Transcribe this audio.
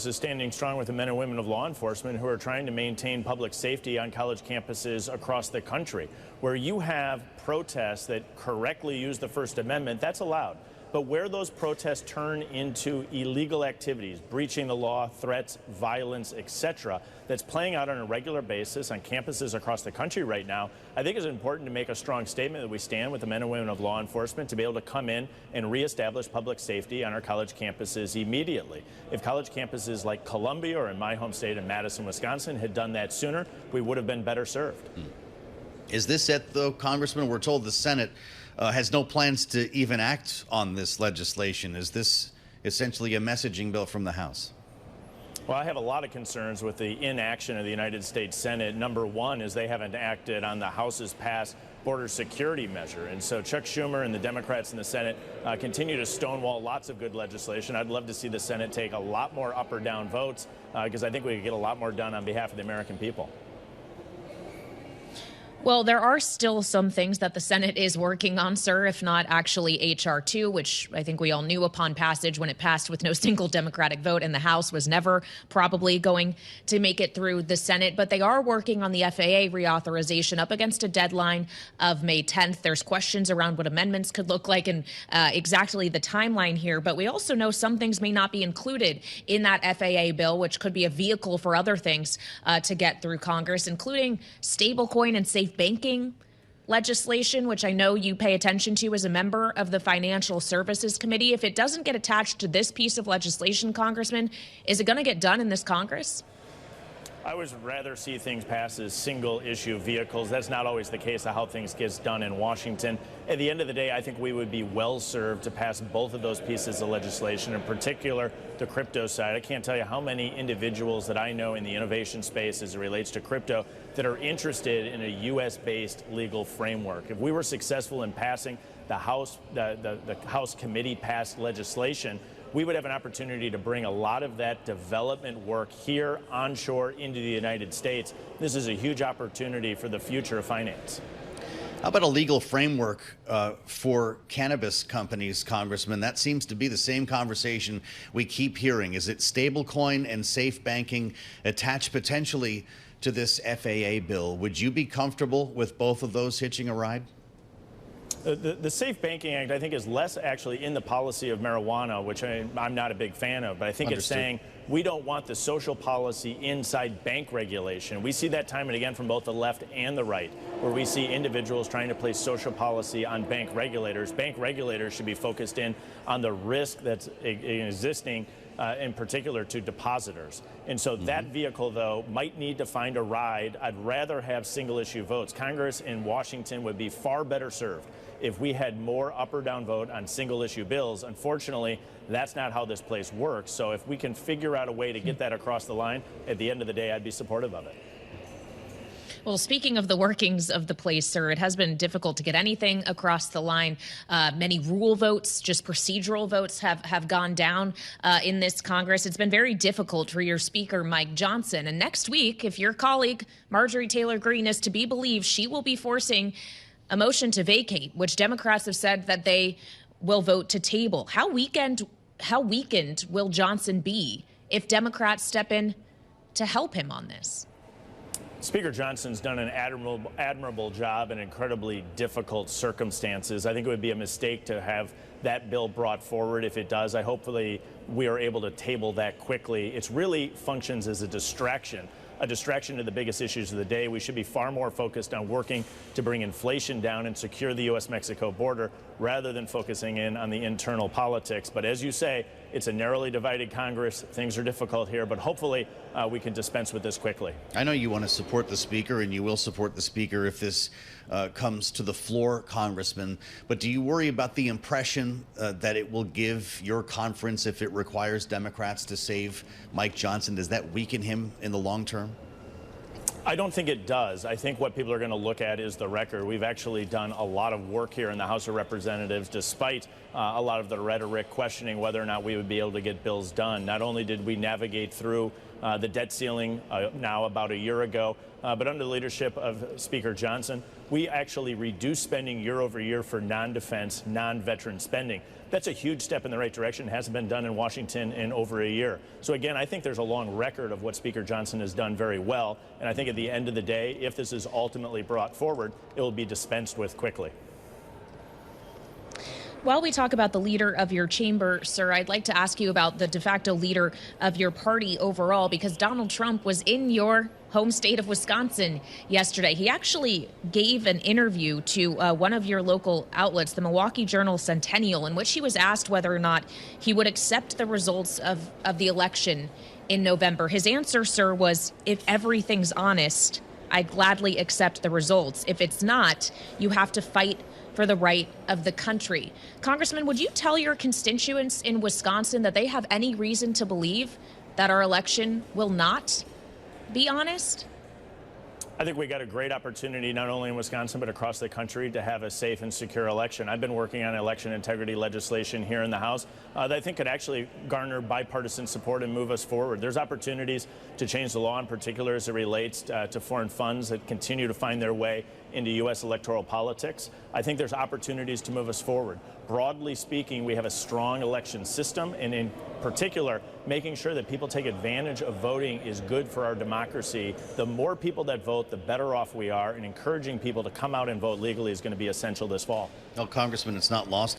Is standing strong with the men and women of law enforcement who are trying to maintain public safety on college campuses across the country. Where you have protests that correctly use the First Amendment, that's allowed. But where those protests turn into illegal activities, breaching the law, threats, violence, etc., that's playing out on a regular basis on campuses across the country right now, I think it's important to make a strong statement that we stand with the men and women of law enforcement to be able to come in and reestablish public safety on our college campuses immediately. If college campuses like Columbia or in my home state in Madison, Wisconsin had done that sooner, we would have been better served. Is this it, though, Congressman? We're told the Senate has no plans to even act on this legislation. Is this essentially a messaging bill from the House? Well, I have a lot of concerns with the inaction of the United States Senate. Number one is they haven't acted on the House's passed border security measure. And so Chuck Schumer and the Democrats in the Senate continue to stonewall lots of good legislation. I'd love to see the Senate take a lot more up or down votes because I think we could get a lot more done on behalf of the American people. Well, there are still some things that the Senate is working on, sir, if not actually H.R. 2, which I think we all knew upon passage when it passed with no single Democratic vote in the House was never probably going to make it through the Senate. But they are working on the FAA reauthorization up against a deadline of May 10th. There's questions around what amendments could look like and exactly the timeline here. But we also know some things may not be included in that FAA bill, which could be a vehicle for other things to get through Congress, including stablecoin and safe banking legislation, which I know you pay attention to as a member of the Financial Services Committee. If it doesn't get attached to this piece of legislation, Congressman, is it going to get done in this Congress? I would rather see things pass as single-issue vehicles. That's not always the case of how things get done in Washington. At the end of the day, I think we would be well-served to pass both of those pieces of legislation, in particular the crypto side. I can't tell you how many individuals that I know in the innovation space as it relates to crypto that are interested in a U.S.-based legal framework. If we were successful in passing the House committee-passed legislation, we would have an opportunity to bring a lot of that development work here onshore into the United States. This is a huge opportunity for the future of finance. How about a legal framework for cannabis companies, Congressman? That seems to be the same conversation we keep hearing. Is it stablecoin and safe banking attached potentially to this FAA bill? Would you be comfortable with both of those hitching a ride? The Safe Banking Act, I think, is less actually in the policy of marijuana, which I'm not a big fan of. But I think It's saying we don't want the social policy inside bank regulation. We see that time and again from both the left and the right, where we see individuals trying to place social policy on bank regulators. Bank regulators should be focused in on the risk that's existing, in particular to depositors. And so that vehicle, though, might need to find a ride. I'd rather have single-issue votes. Congress in Washington would be far better served if we had more up or down vote on single-issue bills. Unfortunately, that's not how this place works. So if we can figure out a way to get that across the line, at the end of the day, I'd be supportive of it. Well, speaking of the workings of the place, sir, it has been difficult to get anything across the line. Many rule votes, just procedural votes, have gone down in this Congress. It's been very difficult for your Speaker, Mike Johnson. And next week, if your colleague, Marjorie Taylor Greene, is to be believed, she will be forcing a motion to vacate, which Democrats have said that they will vote to table. How weakened will Johnson be if Democrats step in to help him on this? Speaker Johnson's done an admirable job in incredibly difficult circumstances. I think it would be a mistake to have that bill brought forward. If it does, hopefully we are able to table that quickly. It really functions as a distraction to the biggest issues of the day. We should be far more focused on working to bring inflation down and secure the U.S.-Mexico border rather than focusing in on the internal politics. But as you say, it's a narrowly divided Congress. Things are difficult here, but hopefully we can dispense with this quickly. I know you want to support the Speaker, and you will support the Speaker if this comes to the floor, Congressman. But do you worry about the impression that it will give your conference if it requires Democrats to save Mike Johnson? Does that weaken him in the long term? I don't think it does. I think what people are going to look at is the record. We've actually done a lot of work here in the House of Representatives, despite a lot of the rhetoric questioning whether or not we would be able to get bills done. Not only did we navigate through the debt ceiling now about a year ago, but under the leadership of Speaker Johnson, we actually reduced spending year over year for non-defense, non-veteran spending. That's a huge step in the right direction. It hasn't been done in Washington in over a year. So again, I think there's a long record of what Speaker Johnson has done very well. And I think at the end of the day, if this is ultimately brought forward, it will be dispensed with quickly. While we talk about the leader of your chamber, sir, I'd like to ask you about the de facto leader of your party overall, because Donald Trump was in your home state of Wisconsin yesterday. He actually gave an interview to one of your local outlets, the Milwaukee Journal-Centennial, in which he was asked whether or not he would accept the results of the election in November. His answer, sir, was, if everything's honest, I gladly accept the results. If it's not, you have to fight for the right of the country. Congressman, would you tell your constituents in Wisconsin that they have any reason to believe that our election will not be honest? I think we got a great opportunity, not only in Wisconsin, but across the country, to have a safe and secure election. I've been working on election integrity legislation here in the House that I think could actually garner bipartisan support and move us forward. There's opportunities to change the law, in particular as it relates to foreign funds that continue to find their way into U.S. electoral politics. I think there's opportunities to move us forward. Broadly speaking, we have a strong election system, and in particular, making sure that people take advantage of voting is good for our democracy. The more people that vote, the better off we are, and encouraging people to come out and vote legally is going to be essential this fall. Well, Congressman, it's not lost